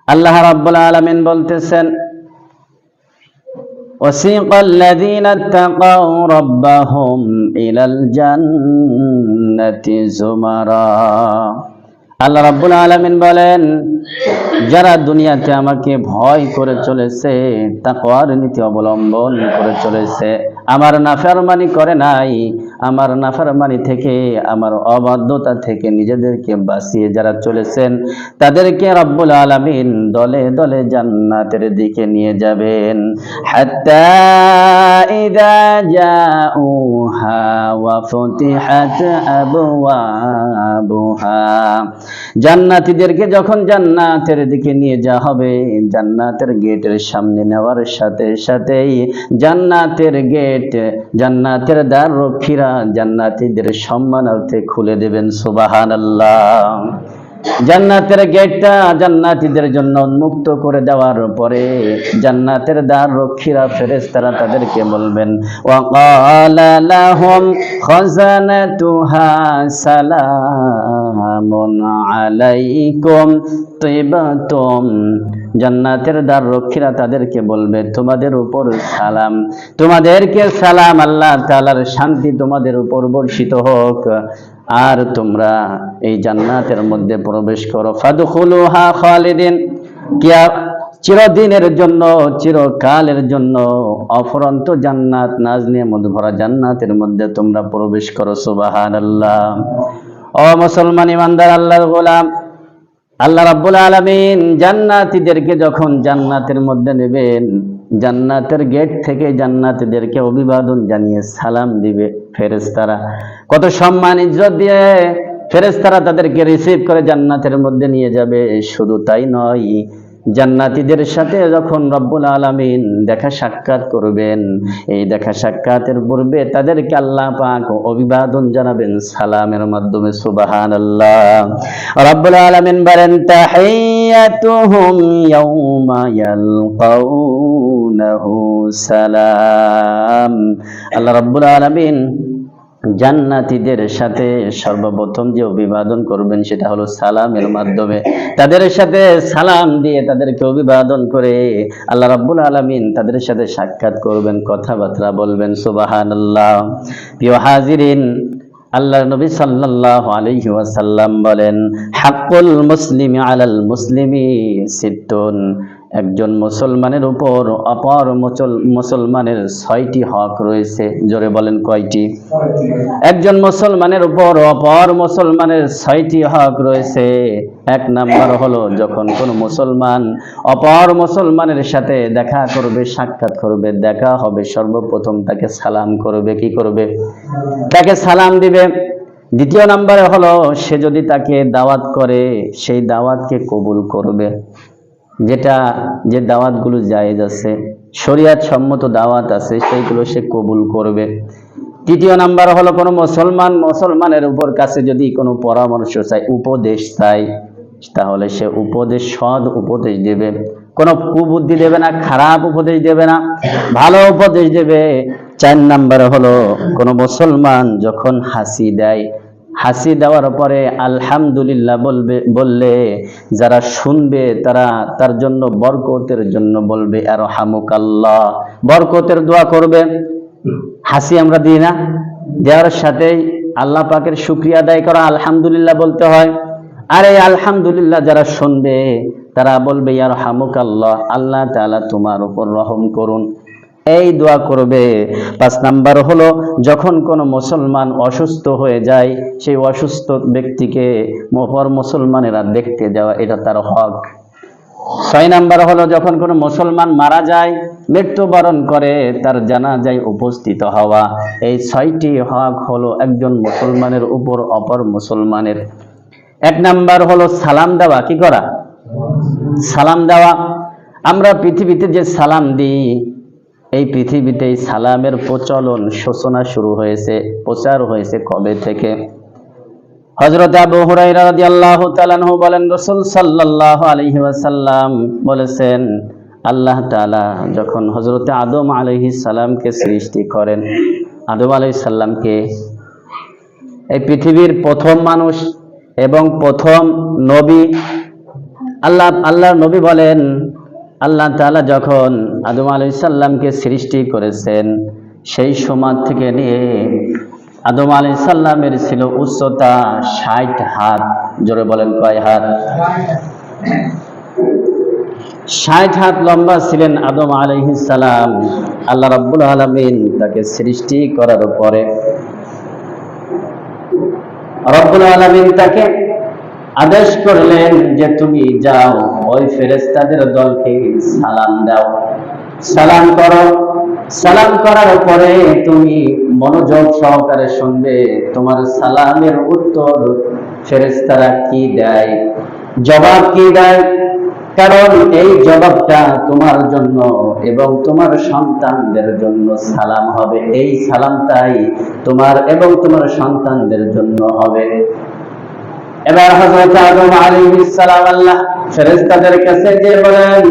আল্লাহ রাব্বুল আলামিন বলতেছেন, وسيق الذين اتقوا ربهم إلى الجنة زمرا। আল্লাহ রাব্বুল আলামিন বলেন, যারা দুনিয়াতে আমাকে ভয় করে চলেছে, তাকওয়ার নীতি অবলম্বন করে চলেছে, আমার নাফরমানি করে নাই, আমার নাফরমানি থেকে, আমার অবাধ্যতা থেকে নিজেদেরকে বাঁচিয়ে যারা চলেছেন, তাদেরকে রব্বুল আলামিন দলে দলে জান্নাতের দিকে নিয়ে যাবেন। হাত্তা ইযা জাউহা ওয়া ফুতিহাত আবওয়াবুহা। জান্নাতীদেরকে যখন জান্নাতের দিকে নিয়ে যাওয়া হবে, জান্নাতের গেটের সামনে নেওয়ার সাথে সাথেই জান্নাতের গেট, জান্নাতের দ্বার রক্ষীরা জান্নাতীদের সম্মানার্থে খুলে দেবেন। সুবহানাল্লাহ। জান্নাতের গেটটা জান্নাতীদের জন্য উন্মুক্ত করে দেওয়ার পরে জান্নাতের দ্বার রক্ষীরা ফেরেশতারা তাদেরকে বলবেন, ওয়াকালা লাহুম খাজানাতুহা সালামুন আলাইকুম তিবতুম। জান্নাতের দ্বার রক্ষীরা তাদেরকে বলবে, তোমাদের উপর সালাম, তোমাদেরকে সালাম, আল্লাহ তাআলার শান্তি তোমাদের উপর বর্ষিত হোক, আর তোমরা এই জান্নাতের মধ্যে প্রবেশ করো। ফাদখুলুহা খালিদিন, চিরদিনের জন্য, চিরকালের জন্য অফুরন্ত জান্নাত, নাজ নিয়ামত ভরা জান্নাতের মধ্যে তোমরা প্রবেশ করো। সুবহানাল্লাহ। ও মুসলমান ইমানদার আল্লাহর গোলাম, আল্লাহ রাব্বুল আলামিন জান্নাতীদেরকে যখন জান্নাতের মধ্যে নেবেন, জান্নাতের গেট থেকে জান্নাতীদেরকে অভিবাদন জানিয়ে সালাম দিবে ফেরেশতারা। কত সম্মান ইজ্জত দিয়ে ফেরেশতারা তাদেরকে রিসিভ করে জান্নাতের মধ্যে নিয়ে যাবে। শুধু তাই নয়, জান্নাতীদের সাথে যখন রব্বুল আলামিন দেখা সাক্ষাৎ করবেন, এই দেখা সাক্ষাতের পূর্বে তাদেরকে আল্লাহ পাক অভিবাদন জানাবেন সালামের মাধ্যমে। সুবহানাল্লাহ। রব্বুল আলামিন বলেন, তাহিয়াতুহুম ইয়াউমা ইয়ালকাউনাহু সালাম। আল্লাহ রব্বুল আলামিন জান্নাতীদের সাথে সর্বপ্রথম যে অভিবাদন করবেন সেটা হলো সালামের মাধ্যমে। তাদের সাথে সালাম দিয়ে তাদেরকে অভিবাদন করে আল্লাহ রাব্বুল আলামিন তাদের সাথে সাক্ষাৎ করবেন, কথাবার্তা বলবেন। সুবহানাল্লাহ। প্রিয় হাজিরিন, আল্লাহর নবী সাল্লাল্লাহু আলাইহি ওয়াসাল্লাম বলেন, হাক্কুল মুসলিমি আলাল মুসলিমি সিত্তুন। একজন মুসলমানের উপর অপর মুসলমানের 6টি হক রয়েছে। জোরে বলেন, কয়টি? একজন মুসলমানের উপর অপর মুসলমানের 6টি হক রয়েছে। 1 নাম্বার হলো, যখন কোন মুসলমান অপর মুসলমানের সাথে দেখা করবে, সাক্ষাৎ করবে, দেখা হবে, সর্বপ্রথম তাকে সালাম করবে। কি করবে? তাকে সালাম দিবে। 2 নাম্বারে হলো, সে যদি তাকে দাওয়াত করে, সেই দাওয়াতকে কবুল করবে। যে দাওয়াতগুলো জায়েজ আছে, শরীয়ত সম্মত দাওয়াত আছে, সেইগুলো সে কবুল করবে। 3 নাম্বার হলো, কোনো মুসলমানের উপর কাছে যদি কোনো পরামর্শ চাই, উপদেশ চাই, তাহলে সে উপদেশ, সৎ উপদেশ দেবে, কোনো কুবুদ্ধি দেবে না, খারাপ উপদেশ দেবে না, ভালো উপদেশ দেবে। 4 নাম্বার হলো, কোনো মুসলমান যখন হাসি দেয়, হাসি দেওয়ার পরে আলহামদুলিল্লাহ বললে যারা শুনবে তারা তার জন্য বরকতের জন্য বলবে আরহামুকাল্লাহ, বরকতের দোয়া করবে। হাসি আমরা দিই না, দেওয়ার সাথেই আল্লাহ পাকের শুকরিয়া আদায় করা, আলহামদুলিল্লাহ বলতে হয়। আর এই আলহামদুলিল্লাহ যারা শুনবে তারা বলবে আরহামুকাল্লাহ, আল্লাহ তাআলা তোমার উপর রহম করুন, এই দোয়া করবে। 5 নাম্বার হলো, যখন কোনো মুসলমান অসুস্থ হয়ে যায়, সেই অসুস্থ ব্যক্তিকে অপর মুসলমানেরা দেখতে যাওয়া, এটা তার হক। 6 নাম্বার হলো, যখন কোনো মুসলমান মারা যায়, মৃত্যুবরণ করে, তার জানাজায় উপস্থিত হওয়া। এই 6টি হক হলো একজন মুসলমানের উপর অপর মুসলমানের। 1 নাম্বার হলো সালাম দেওয়া। কি করা? সালাম দেওয়া। আমরা পৃথিবীতে যে সালাম দিই, এই পৃথিবীতে সালামের প্রচলন, সূচনা শুরু হয়েছে, প্রচার হয়েছে কবে থেকে? হযরত আবু হুরায়রা রাদিয়াল্লাহু তাআলা আনহু বলেন, রাসূল সাল্লাল্লাহু আলাইহি ওয়াসাল্লাম বলেছেন, আল্লাহ তাআলা যখন হযরত আদম আলাইহিস সালামকে সৃষ্টি করেন, আদম আলাইহিস সালামকে এই পৃথিবীর প্রথম মানুষ এবং প্রথম নবী, আল্লাহর নবী বলেন, আল্লাহ তাআলা যখন আদম আলাইহিস সালামকে সৃষ্টি করেছেন, সেই সময় থেকে নিয়ে আদম আলাইহিস সালামের ছিল উচ্চতা 60 হাত। জোরে বলেন কয় হাত? 60 হাত লম্বা ছিলেন আদম আলাইহিস সালাম। আল্লাহ রাব্বুল আলামিন তাকে সৃষ্টি করার পরে রব্বুল আলামিন তাকে আদেশ করলেন যে তুমি যাও ওই ফেরেশতাদের দলকে সালাম দাও, সালাম করো। সালাম করার পরে তুমি মনোযোগ সহকারে শুনবে তোমার সালামের উত্তর ফেরেশতারা কি দেয়, জবাব কি দেয়। কারণ এই জবাবটা তোমার জন্য এবং তোমার সন্তানদের জন্য সালাম হবে। এই সালামটাই তোমার এবং তোমার সন্তানদের জন্য হবে। এবার হযরত আদম আলাইহিস সালাম আল্লাহ ফেরেশতাদের কাছে যে বলেন,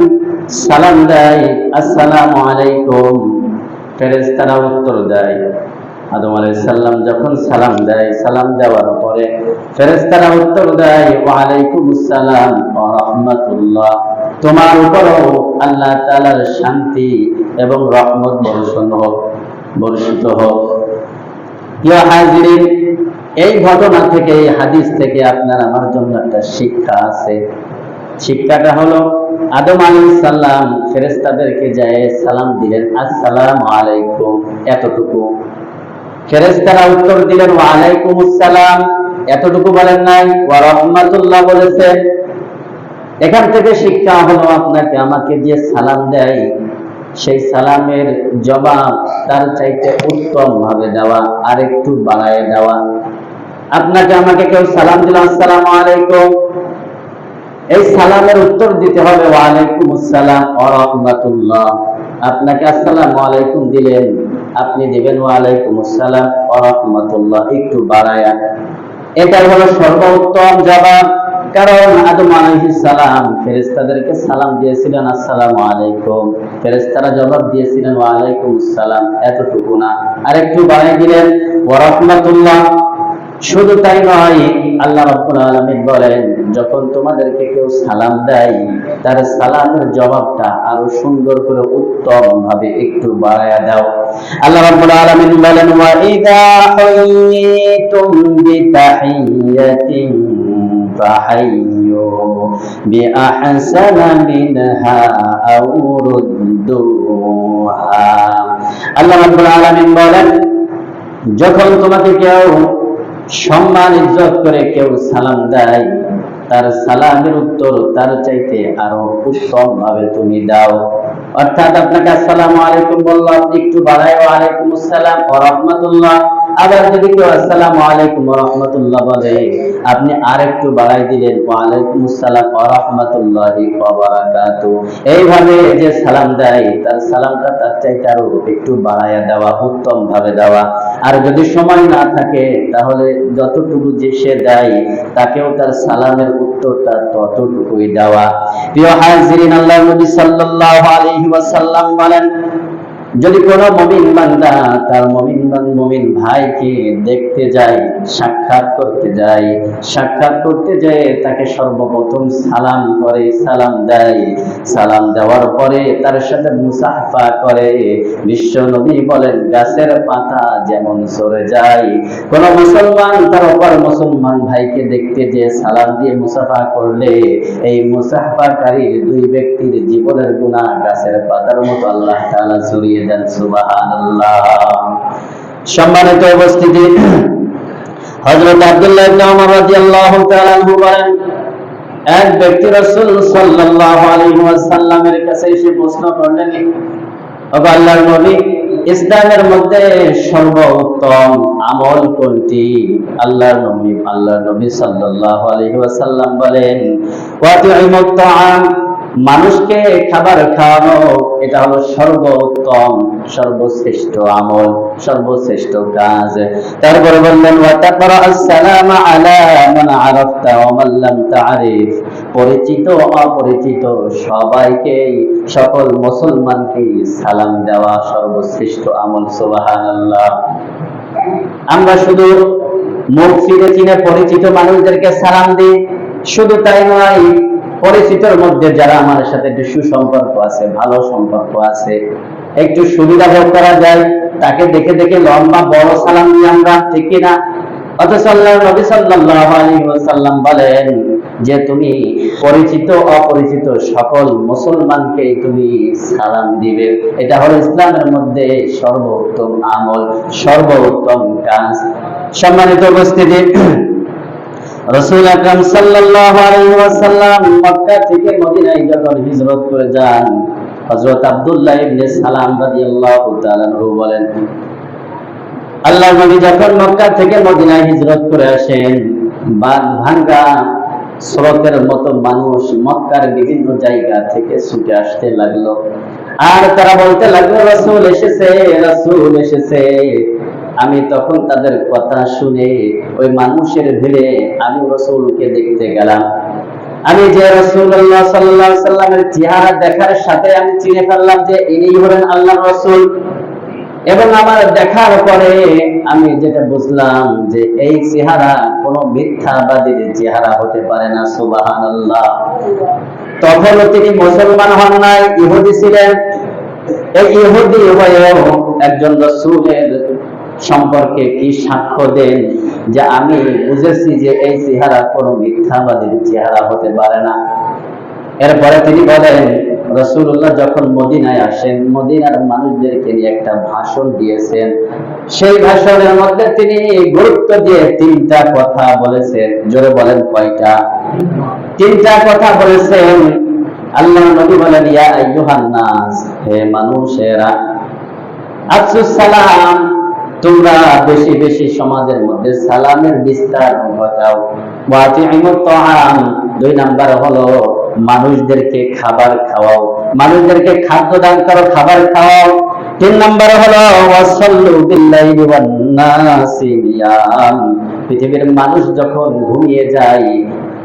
সালাম দেয়, আসসালামু আলাইকুম। ফেরেশতারা উত্তর দেয়। আদম আলাইহিস সালাম যখন সালাম দেয়, সালাম দেওয়ার পরে ফেরেশতারা উত্তর দেয়, ওয়া আলাইকুমুস সালাম ওয়া রাহমাতুল্লাহ। তোমার উপরও আল্লাহ তাআলার শান্তি এবং রহমত বর্ষিত হোক। প্রিয় হাজিরিন, এই ঘটনা থেকে, এই হাদিস থেকে আপনার আমার জন্য একটা শিক্ষা আছে। শিক্ষাটা হলো, আদম আলাইহিস সালাম ফেরেশতাদেরকে যায় সালাম দিলেন, আসসালামু আলাইকুম, এতটুকু। ফেরেশতারা উত্তর দিলেন, ওয়া আলাইকুমুস সালাম, এতটুকু বলেন নাই, ওয়া রাহমাতুল্লাহ বলেছেন। এখান থেকে শিক্ষা হলো, আপনাকে আমাকে যে সালাম দেয় সেই সালামের জবাব তার চাইতে উত্তম ভাবে দেওয়া, আর একটু বাড়ায় দেওয়া। আপনাকে আমাকে কেউ সালাম দিল, আসসালামু আলাইকুম, এই সালামের উত্তর দিতে হবে ওয়া আলাইকুমুস সালাম ওয়া রাহমাতুল্লাহ। আপনাকে আসসালামু আলাইকুম দিলেন, আপনি দিবেন ওয়া আলাইকুমুস সালাম ওয়া রাহমাতুল্লাহ, একটু বাড়ায়া। এটাই হলো সর্বোত্তম জবাব। কারণ আদম আলাইহিস সালাম ফেরেশতাদেরকে সালাম দিয়েছিলেন, আসসালামু আলাইকুম, ফেরেশতারা জবাব দিয়েছিলেন ওয়া আলাইকুমুস সালাম, এতটুকু না, আরেকটু বাড়ায় দিলেন ওয়া রাহমাতুল্লাহ। শুধু তাই নয়, আল্লাহ রাব্বুল আলামিন বলেন, যখন তোমাদেরকে কেউ সালাম দেয় তার সালামের জবাবটা আরো সুন্দর করে উত্তম ভাবে একটু বাড়ায়া দাও। আল্লাহ রাব্বুল আলামিন বলেন, ওয়া ইযা হুয়িতুম বিতাহিয়াতিন ফাহাইয়ু বিআহসানা মিনহা আও রুদ্দুহা। আল্লাহ রাব্বুল আলামিন বলেন, যখন তোমাকে কেউ সম্মান ইজ্জত করে কেউ সালাম দেয়, তার সালামের উত্তর তার চাইতে আরো উত্তম ভাবে তুমি দাও। অর্থাৎ আপনাকে আসসালামু আলাইকুম বলল, আপনি একটু বাড়ায় ওয়া আলাইকুমুস সালাম ওয়া রাহমাতুল্লাহ। আবার যদি কেউ আসসালামু আলাইকুম ওয়া রাহমাতুল্লাহ বলে, আপনি আরেকটু বাড়াই দিলেন ওয়া আলাইকুমুস সালাম ওয়া রাহমাতুল্লাহি ওয়া বারাকাতুহু। এইভাবে যে সালাম দেয় তার সালামটা তার চাইতে আরো একটু বাড়ায়া দেওয়া, উত্তম ভাবে দেওয়া। আর যদি সময় না থাকে তাহলে যতটুকু যে সে দেয় তাকেও তার সালামের উত্তরটা ততটুকুই দেওয়া। প্রিয় হাজিরিন, আল্লাহর নবী সাল্লাল্লাহু আলাইহি ওয়াসাল্লাম বলেন, যদি কোনো মুমিন বান্দা তার মুমিন ভাইকে দেখতে যায়, সাক্ষাৎ করতে যায় তাকে সর্বপ্রথম সালাম করে, সালাম দেয়। সালাম দেওয়ার পরে তার সাথে মুসাফা করে। বিশ্ব নবী বলেন, গাছের পাতা যেমন সরে যায়, কোন মুসলমান তার অপর মুসলমান ভাইকে দেখতে যে সালাম দিয়ে মুসাফা করলে এই মুসাফাকারী দুই ব্যক্তির জীবনের গুনাহ গাছের পাতার মতো আল্লাহ তাআলা ঝরিয়ে দেন। সুবহানাল্লাহ। সম্মানিত উপস্থিতি, হযরত আব্দুল্লাহ ইবনে ওমর রাদিয়াল্লাহু তাআলা আনহু বলেন, এক ব্যক্তি রাসূল সাল্লাল্লাহু আলাইহি ওয়াসাল্লামের কাছে এসে প্রশ্ন করলেন, ওগো আল্লাহর নবী, ইসলামের মধ্যে সর্বোত্তম আমল কোনটি? আল্লাহর নবী সাল্লাল্লাহু আলাইহি ওয়াসাল্লাম বলেন, ওয়াতি'মুত তাআম, মানুষকে খাবার খাওয়ানো, এটা হলো সর্বোত্তম, সর্বশ্রেষ্ঠ আমল, সর্বশ্রেষ্ঠ কাজ। তারপরে বললেন, ওয়া তাকরা আসসালাম আলা মান আরাফতা ওয়া মান লাম তা'রিফ, পরিচিত অপরিচিত সবাইকে, সকল মুসলমানকে সালাম দেওয়া সর্বশ্রেষ্ঠ আমল। সুবহানাল্লাহ। আমরা শুধু মুখ ফিরে চিনে পরিচিত মানুষদেরকে সালাম দিই, শুধু তাই নয়, পরিচিতর মধ্যে যারা আমার সাথে একটু সুসম্পর্ক আছে, ভালো সম্পর্ক আছে, একটু সুবিধা ভোগ করা যায়, তাকে দেখে দেখে লম্বা বড় সালাম দিই আমরা, ঠিক কিনা? অথচ আল্লাহর নবী সাল্লাল্লাহু আলাইহি ওয়াসাল্লাম বলেন যে তুমি পরিচিত অপরিচিত সকল মুসলমানকে তুমি সালাম দিবে। এটা হলো ইসলামের মধ্যে সর্বোত্তম আমল, সর্বোত্তম কাজ। সম্মানিত উপস্থিতি, রাসূল আকরাম সাল্লাল্লাহু আলাইহি ওয়াসাল্লাম মক্কা থেকে মদিনায় যখন হিজরত করে যান, হযরত আব্দুল্লাহ ইবনে সালাম রাদিয়াল্লাহু তাআলা আনহু বলেন, আল্লাহর নবী যখন মক্কা থেকে মদিনায় হিজরত করে আসেন, বাঁধ ভাঙ্গা স্রোতের মতো মানুষ মক্কার বিভিন্ন জায়গা থেকে ছুটে আসতে লাগলো। আর তারা বলতে লাগলো, রাসূল এসেছে, রাসূল এসেছে। আমি তখন তাদের কথা শুনে ওই মানুষের ভিড়ে আমি রাসূলকে দেখতে গেলাম। আমি যে রাসূলুল্লাহ সাল্লাল্লাহু আলাইহি সাল্লামের চেহারা দেখার সাথে আমি চিনে ফেললাম যে ইনি হলেন আল্লাহর রাসূল। এবং আমার দেখার পরে আমি যেটা বুঝলাম যে এই চেহারা কোনো মিথ্যাবাদীর চেহারা হতে পারে না। সুবহানাল্লাহ। তখনও তিনি মুসলমান হন নাই, ইহুদি ছিলেন। এই ইহুদি হয়েও একজন রাসূলের সম্পর্কে কি সাক্ষ্য দেন যে আমি বুঝেছি যে এই চেহারা কোনো মিথ্যাবাদীর চেহারা হতে পারে না। এরপরে তিনি বলেন, রাসূলুল্লাহ যখন মদিনায় আসেন, মদিনার মানুষদেরকে নিয়ে একটা ভাষণ দিয়েছেন। সেই ভাষণের মধ্যে তিনি গুরুত্ব দিয়ে তিনটা কথা বলেছেন। জোরে বলেন, কয়টা? তিনটা কথা বলেছেন। আল্লাহর নবী বলেন, ইয়া আইয়ুহান নাস, হে মানুষেরা, আফসুস সালাম, তোমরা বেশি বেশি সমাজের মধ্যে সালামের বিস্তার ঘটাও। ওয়াতিমুত তাআম, দুই নাম্বার হলো মানুষদেরকে খাবার খাওয়াও, মানুষদেরকে খাদ্য দান করো, খাবার খাওয়াও। তিন নাম্বার হলো ওয়াসাল্লু বিল্লাইলি ওয়ান নাসি নিয়াম, পৃথিবীর মানুষ যখন ঘুমিয়ে যায়,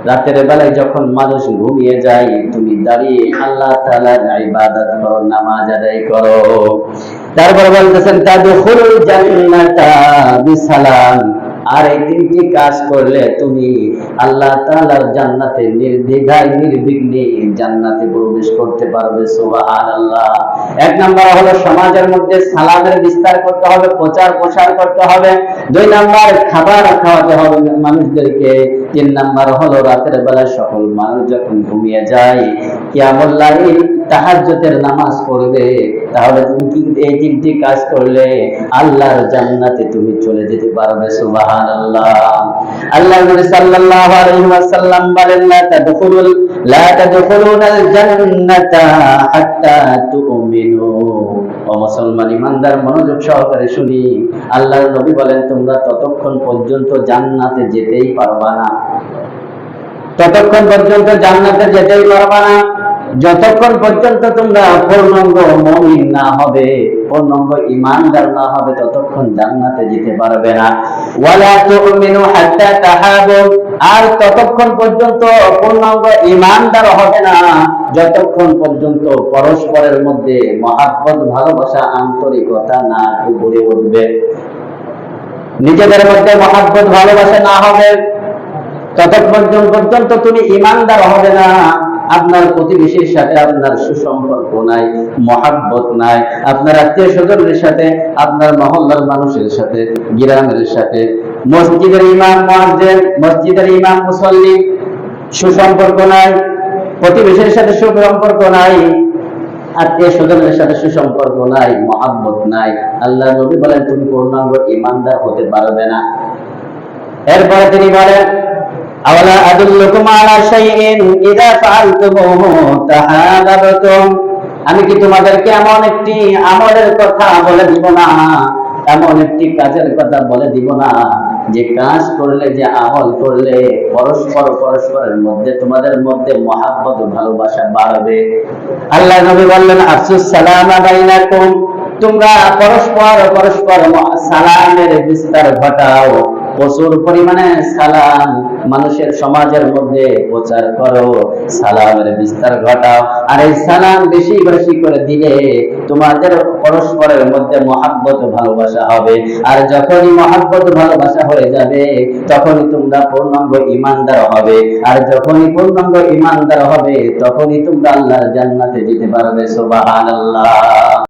রাতের বেলায় যখন মানুষ ঘুমিয়ে যায়, তুমি দাঁড়িয়ে আল্লাহ তাআলার ইবাদত করো, নামাজ আদায় করো। তারপর বলতেছেন তাদখুলুল জান্নাতা বিসালাম, আর এই তিনটি কাজ করলে তুমি আল্লাহ তাআলার জান্নাতে নির্দ্বিধায় নির্বিঘ্নে জান্নাতে প্রবেশ করতে পারবে। সুবহানাল্লাহ। এক নাম্বার হলো সমাজের মধ্যে সালামের বিস্তার করতে হবে, প্রচার প্রসার করতে হবে। দুই নাম্বার খাবার খাওয়াতে হবে মানুষদেরকে। তিন নাম্বার হলো রাতের বেলা সকল মানুষ যখন ঘুমিয়ে যায়, কিয়ামুল লাইল তাহাজ্জুদের নামাজ পড়বে। তাহলে তুমি কি এই তিনটি কাজ করলে আল্লাহর জান্নাতে তুমি চলে যেতে পারবে। সুবহানাল্লাহ। আল্লাহর নবী সাল্লাল্লাহু আলাইহি ওয়াসাল্লাম বলেন, লা তাদখুলুনাল জান্নাতা হাত্তা তুমিনু। ও মুসলমান ইমানদার, মনোযোগ সহকারে শুনি। আল্লাহর নবী বলেন, তোমরা ততক্ষণ পর্যন্ত জান্নাতে যেতেই পারবা না, ততক্ষণ পর্যন্ত জান্নাতে যেতেই পারবা না যতক্ষণ পর্যন্ত তোমরা পূর্ণাঙ্গ মুমিন না হবে, পূর্ণাঙ্গ ঈমানদার না হবে, ততক্ষণ জান্নাতে যেতে পারবে না। ওয়ালা তুমিনু হাত্তা তাহাবু, আর ততক্ষণ পর্যন্ত পূর্ণাঙ্গ ঈমানদার হবে না যতক্ষণ পর্যন্ত পরস্পরের মধ্যে মহাব্বত, ভালোবাসা, আন্তরিকতা না গড়ে উঠবে। নিজেদের মধ্যে মহাব্বত, ভালোবাসা না হবে ততক্ষণ পর্যন্ত তুমি ঈমানদার হবে না। আপনার প্রতিবেশীর সাথে আপনার সুসম্পর্ক নাই, মহাব্বত নাই, আপনার আত্মীয় স্বজনের সাথে, আপনার মহল্লার মানুষের সাথে, গ্রামের সাথে, মসজিদের ইমাম মুয়াজ্জিন, মসজিদের ইমাম মুসল্লি সুসম্পর্ক নাই, প্রতিবেশীর সাথে সুসম্পর্ক নাই, আত্মীয় স্বজনের সাথে সুসম্পর্ক নাই, মহাব্বত নাই। আল্লাহ নবী বলেন তুমি পূর্ণাঙ্গ ঈমানদার হতে পারবে না। এরপরে তিনি বলেন, আওয়ালা আদুল্লুকুম আলা শাইইন ইযা ফাআলতুমুহু তাহাবাবতুম, আমি কি তোমাদেরকে এমন একটি আমলের কথা বলে দিব না, এমন একটি কাজের কথা বলে দিব না যে কাজ করলে, যে আমল করলে পরস্পরের মধ্যে, তোমাদের মধ্যে মহাব্বত ও ভালোবাসা বাড়বে। আল্লাহ নবী বললেন, আফসুস সালামা বাইনাকুম, তোমরা পরস্পর সালামের বিস্তার ঘটাও, প্রচুর পরিমাণে সালাম মানুষের সমাজের মধ্যে প্রচার করো, সালামের বিস্তার ঘটাও। আর এই সালাম বেশি বেশি করে দিলে তোমাদের পরস্পরের মধ্যে মহাব্বত ভালোবাসা হবে। আর যখনই মহাব্বত ভালোবাসা হয়ে যাবে তখনই তোমরা পূর্ণাঙ্গ ঈমানদার হবে। আর যখনই পূর্ণাঙ্গ ঈমানদার হবে তখনই তোমরা আল্লাহর জান্নাতে যেতে পারবে। সুবহানাল্লাহ।